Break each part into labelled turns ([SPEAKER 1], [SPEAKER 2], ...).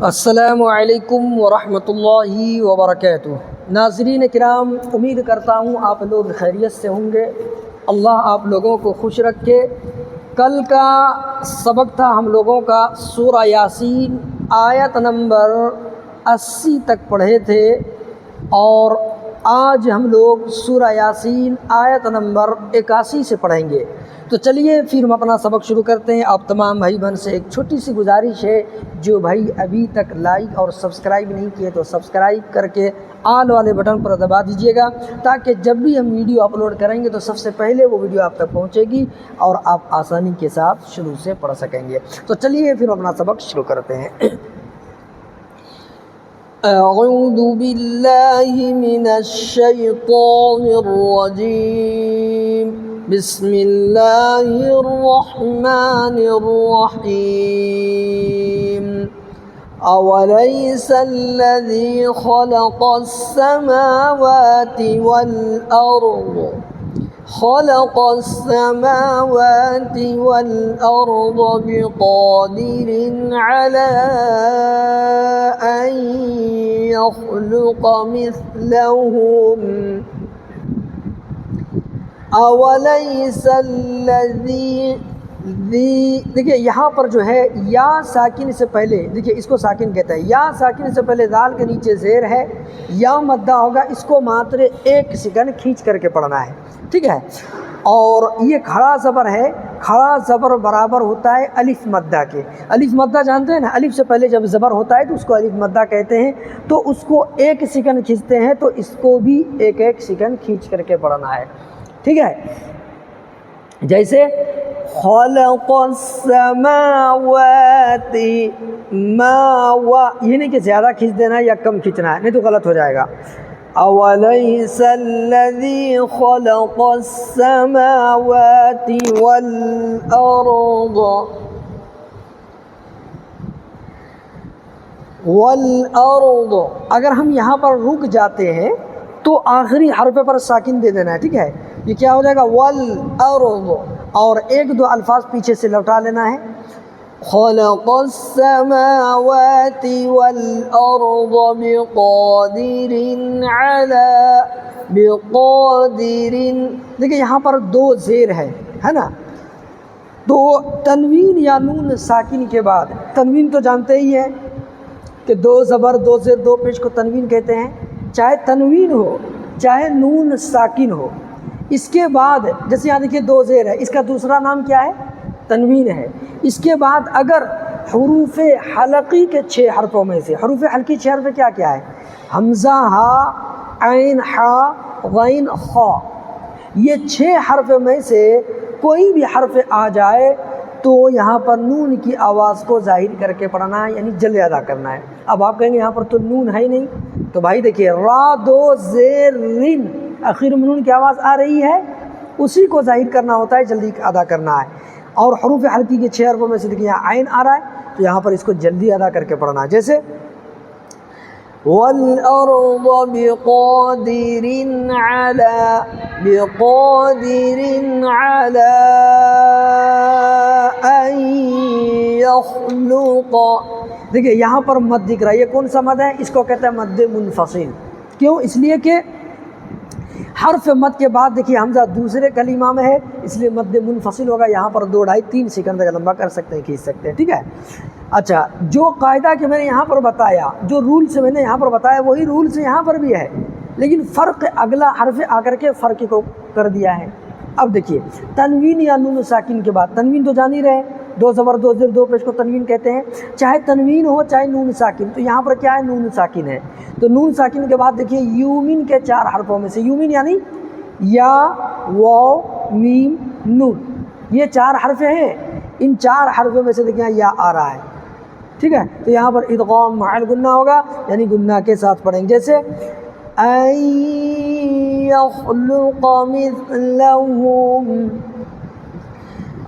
[SPEAKER 1] السلام علیکم ورحمۃ اللہ وبرکاتہ۔ ناظرین کرام، امید کرتا ہوں آپ لوگ خیریت سے ہوں گے۔ اللہ آپ لوگوں کو خوش رکھے۔ کل کا سبق تھا ہم لوگوں کا سورہ یاسین آیت نمبر 80 تک پڑھے تھے، اور آج ہم لوگ سورہ یاسین آیت نمبر 81 سے پڑھیں گے۔ تو چلیے پھر ہم اپنا سبق شروع کرتے ہیں۔ آپ تمام بھائی بہن سے ایک چھوٹی سی گزارش ہے، جو بھائی ابھی تک لائک اور سبسکرائب نہیں کیے تو سبسکرائب کر کے آل والے بٹن پر دبا دیجیے گا، تاکہ جب بھی ہم ویڈیو اپلوڈ کریں گے تو سب سے پہلے وہ ویڈیو آپ تک پہنچے گی اور آپ آسانی کے ساتھ شروع سے پڑھ سکیں گے۔ تو چلیے پھر اپنا سبق شروع کرتے ہیں۔ اعوذ باللہ من الشیطان الرجیم، بسم اللہ الرحمن الرحیم۔ اولیس الذی خلق السماوات والارض بقادر على أن يخلق مثلهم أوليس الذي دیکھیے یہاں پر جو ہے یا ساکن سے پہلے، دیکھیے اس کو ساکن کہتا ہے، یا ساکن سے پہلے دال کے نیچے زیر ہے، یا مدہ ہوگا، اس کو ماتر ایک سیکنڈ کھینچ کر کے پڑھنا ہے، ٹھیک ہے۔ اور یہ کھڑا زبر ہے، کھڑا زبر برابر ہوتا ہے الف مدہ کے۔ الف مدہ جانتے ہیں نا، الف سے پہلے جب زبر ہوتا ہے تو اس کو الف مدہ کہتے ہیں، تو اس کو ایک سیکنڈ کھینچتے ہیں، تو اس کو بھی ایک ایک سیکنڈ کھینچ کر کے پڑھنا ہے، ٹھیک ہے۔ جیسے خلق السماوات یہ نہیں کہ زیادہ کھینچ دینا ہے یا کم کھینچنا ہے، نہیں تو غلط ہو جائے گا۔ اولیس الذی خلق السماوات والارض اگر ہم یہاں پر رک جاتے ہیں تو آخری حرف پر ساکن دے دینا ہے، ٹھیک ہے۔ یہ کیا ہو جائے گا والارض، اور ایک دو الفاظ پیچھے سے لوٹا لینا ہے۔ خلق السماوات والارض بقادر، دیکھیں یہاں پر دو زیر ہے نا، تو تنوین یا نون ساکن کے بعد، تنوین تو جانتے ہی ہیں کہ دو زبر دو زیر دو پیش کو تنوین کہتے ہیں، چاہے تنوین ہو چاہے نون ساکن ہو۔ اس کے بعد جیسے یہاں دیکھیے دو زیر ہے، اس کا دوسرا نام کیا ہے؟ تنوین ہے۔ اس کے بعد اگر حروف حلقی کے 6 حرفوں میں سے، حروف حلقی 6 حرف کیا کیا ہے؟ حمزہ، ہا، عین، حا، غین، خا، یہ 6 حرف میں سے کوئی بھی حرف آ جائے تو یہاں پر نون کی آواز کو ظاہر کر کے پڑھنا ہے، یعنی جلے ادا کرنا ہے۔ اب آپ کہیں گے یہاں پر تو نون ہے ہی نہیں، تو بھائی دیکھیے را دو زیر رن، آخر میں نون کی آواز آ رہی ہے، اسی کو ظاہر کرنا ہوتا ہے، جلدی ادا کرنا ہے۔ اور حروف حلقی کے 6 حرفوں میں سے دیکھیے یہاں عین آ رہا ہے، تو یہاں پر اس کو جلدی ادا کر کے پڑھنا ہے، جیسے وَالْأَرْضَ بِقَادِرٍ عَلَىٰ أَن يَخْلُقَ، دیکھیے یہاں پر مد دکھ رہا ہے، یہ کون سا مد ہے؟ اس کو کہتے ہیں مد منفصل۔ کیوں؟ اس لیے کہ حرف مد کے بعد دیکھیے حمزہ دوسرے کلمہ میں ہے، اس لیے مد منفصل ہوگا، یہاں پر 2 ڈھائی 3 سیکنڈ تک لمبا کر سکتے ہیں، کھینچ سکتے ہیں، ٹھیک ہے۔ اچھا، جو قاعدہ کہ میں نے یہاں پر بتایا، جو رولز میں نے یہاں پر بتایا، وہی رولز یہاں پر بھی ہے، لیکن فرق اگلا حرف آ کر کے فرق کو کر دیا ہے۔ اب دیکھیے تنوین یا نون ساکن کے بعد، تنوین تو جان ہی رہے، دو زبر دو زیر دو پیش کو تنوین کہتے ہیں، چاہے تنوین ہو چاہے نون ساکن، تو یہاں پر کیا ہے؟ نون ساکن ہے، تو نون ساکن کے بعد دیکھیے یومن کے 4 حرفوں میں سے، یومن یعنی یا، واو، میم، نون، یہ 4 حرف ہیں، ان 4 حرفوں میں سے دیکھیں یا آ رہا ہے، ٹھیک ہے۔ تو یہاں پر ادغام مع الغنہ ہوگا، یعنی گنہ کے ساتھ پڑھیں گے، جیسے ان یخلق مثلهم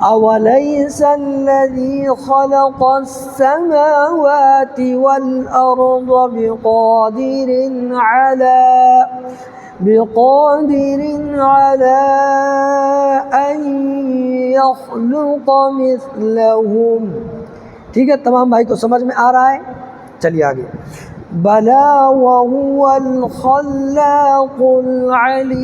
[SPEAKER 1] اولیس الذی خلق السماوات والارض بقادر على أن يخلق مثلهم۔ ٹھیک ہے، تمام بھائی کو سمجھ میں آ رہا ہے؟ چلیے آگے، بلا وهو الخلاق العلیم،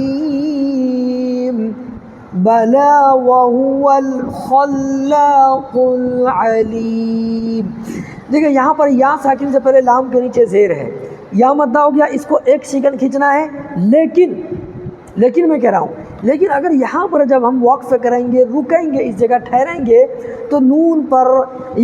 [SPEAKER 1] بلا وهو الخلاق العلیم۔ دیکھیں یہاں پر یا ساکن سے پہلے لام کے نیچے زیر ہے، یا مدہ ہو گیا، اس کو ایک سیکنڈ کھینچنا ہے، لیکن میں کہہ رہا ہوں، لیکن اگر یہاں پر جب ہم وقف کریں گے، رکیں گے، اس جگہ ٹھہریں گے، تو نون پر،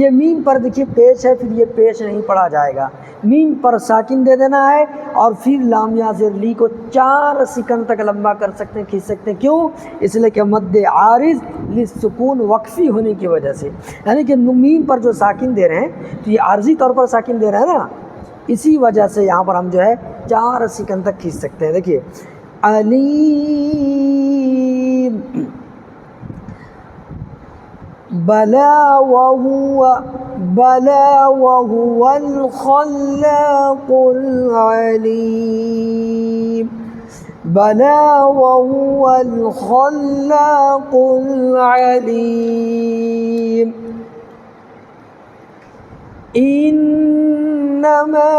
[SPEAKER 1] یہ میم پر دیکھیے پیش ہے، پھر یہ پیش نہیں پڑھا جائے گا، میم پر ساکن دے دینا ہے، اور پھر لام یا زیر لی کو 4 سیکنڈ تک لمبا کر سکتے ہیں، کھینچ سکتے ہیں۔ کیوں؟ اس لیے کہ مد عارض للسکون وقفی ہونے کی وجہ سے، یعنی کہ میم پر جو ساکن دے رہے ہیں تو یہ عارضی طور پر ساکن دے رہے ہیں نا، اسی وجہ سے یہاں پر ہم جو ہے 4 سیکنڈ تک کھینچ سکتے ہیں۔ دیکھیے علیم، بلا وهو الخلاق العلیم، بلا وهو الخلاق العلیم، انما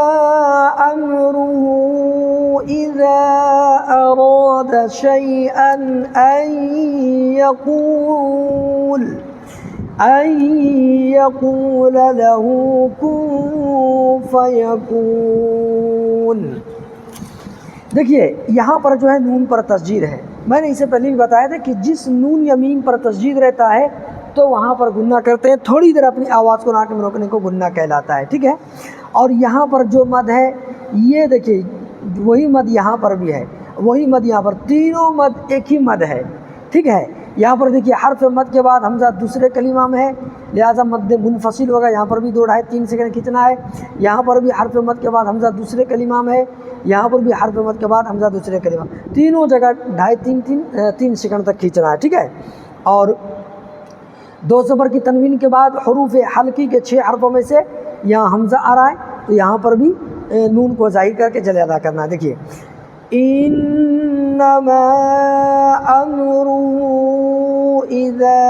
[SPEAKER 1] امره اذا اراد شيئا ان يقول له كن فيكون۔ دیکھیے یہاں پر جو ہے نون پر تسجید ہے، میں نے اسے پہلے بھی بتایا تھا کہ جس نون یا میم پر تسجید رہتا ہے تو وہاں پر گننا کرتے ہیں، تھوڑی دیر اپنی آواز کو ناک میں روکنے کو گننا کہلاتا ہے، ٹھیک ہے۔ اور یہاں پر جو مد ہے یہ دیکھیے وہی مد یہاں پر بھی ہے، وہی مد یہاں پر، تینوں مد ایک ہی مد ہے، ٹھیک ہے۔ یہاں پر دیکھیے حرف مد کے بعد حمزہ دوسرے کلمہ میں ہے، لہٰذا مد منفصل ہوگا، یہاں پر بھی 2 ڈھائی 3 سیکنڈ کھینچنا ہے۔ یہاں پر بھی حرف مد کے بعد حمزہ دوسرے کلمہ میں ہے، یہاں پر بھی حرف مد کے بعد حمزہ دوسرے کلمہ، تینوں جگہ ڈھائی 3 سیکنڈ تک کھینچنا ہے، ٹھیک ہے۔ اور 2 زبر کی تنوین کے بعد حروف حلقی کے 6 حرفوں میں سے یہاں حمزہ آ رہا ہے، تو یہاں پر بھی نون کو ظاہر کر کے جلے ادا کرنا ہے۔ دیکھیے انما امره اذا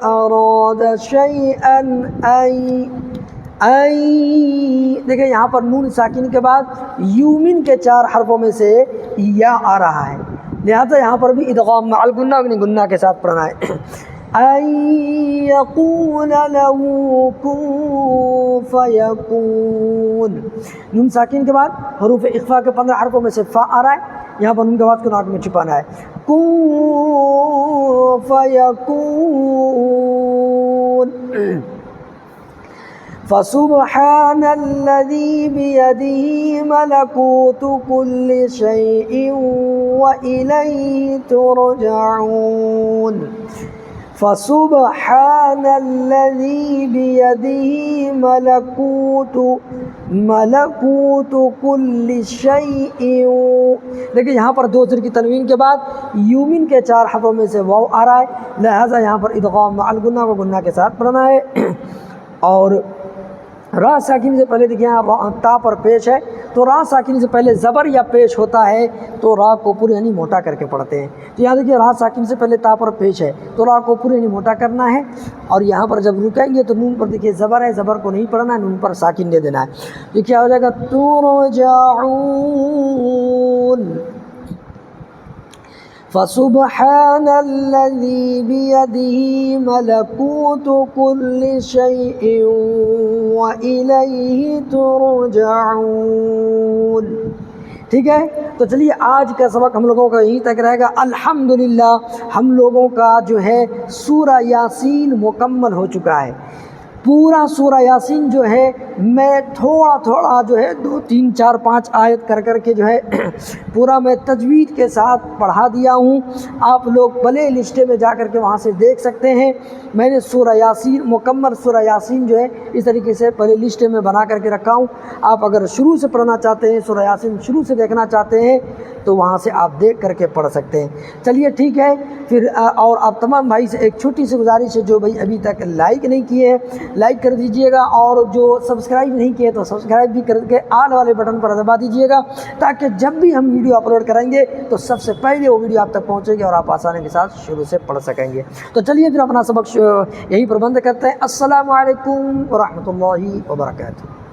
[SPEAKER 1] اراد شيئا دیکھیں یہاں پر نون ساکن کے بعد یومن کے 4 حرفوں میں سے یا آ رہا ہے، لہذا یہاں پر بھی ادغام مع الغنہ گنہ کے ساتھ پڑھنا ہے۔ ان یقول له کن فیکون، نون ساکن کے بعد حروف اخفا کے 15 حرفوں میں سے فا آ رہا ہے، یہاں پر نون کے بعد کو ناک میں چھپانا ہے، کن فیکون۔ فسبحان الذي بيده ملكوت كل شيء وإليه ترجعون، فسبحان الذي بيده ملكوت كل شيء۔ لیکن یہاں پر 2 زیر کی تنوین کے بعد یومن کے 4 حرفوں میں سے واو آ رہا ہے، لہذا یہاں پر ادغام مع الغنہ کو گنہ کے ساتھ پڑھنا ہے۔ اور را ساکن سے پہلے دیکھیں یہاں تا پر پیش ہے، تو را ساکن سے پہلے زبر یا پیش ہوتا ہے تو را کو پورے یعنی موٹا کر کے پڑھتے ہیں، تو یہاں دیکھیے را ساکن سے پہلے تا پر پیش ہے تو را کو پورے یعنی موٹا کرنا ہے، اور یہاں پر جب رکیں گے تو نون پر دیکھیے زبر ہے، زبر کو نہیں پڑھنا ہے، نون پر ساکن دے دینا ہے، یہ کیا ہو جائے گا ترجعون۔ فسبحان الذي بيده ملكوت كل شيء وإليه ترجعون۔ ٹھیک ہے، تو چلیے آج کا سبق ہم لوگوں کا یہیں تک رہے گا۔ الحمدللہ ہم لوگوں کا جو ہے سورہ یاسین مکمل ہو چکا ہے۔ پورا سورہ یاسین جو ہے میں تھوڑا جو ہے 2 3 4 5 آیت کر کے جو ہے پورا میں تجوید کے ساتھ پڑھا دیا ہوں، آپ لوگ پلے لسٹے میں جا کر کے وہاں سے دیکھ سکتے ہیں۔ میں نے سورہ یاسین مکمل سورہ یاسین جو ہے اس طریقے سے پلے لسٹے میں بنا کر کے رکھا ہوں، آپ اگر شروع سے پڑھنا چاہتے ہیں، سورہ یاسین شروع سے دیکھنا چاہتے ہیں تو وہاں سے آپ دیکھ کر کے پڑھ سکتے ہیں۔ چلیے ٹھیک ہے پھر، اور آپ تمام بھائی سے ایک چھوٹی سی گزارش ہے، جو بھائی ابھی تک لائک نہیں کیے ہیں لائک کر دیجئے گا، اور جو سبسکرائب نہیں کیے تو سبسکرائب بھی کر کے آل والے بٹن پر دبا دیجئے گا، تاکہ جب بھی ہم ویڈیو اپلوڈ کریں گے تو سب سے پہلے وہ ویڈیو آپ تک پہنچے گی اور آپ آسانی کے ساتھ شروع سے پڑھ سکیں گے۔ تو چلیے پھر اپنا سبق یہی پر بند کرتے ہیں۔ السلام علیکم ورحمۃ اللہ وبرکاتہ۔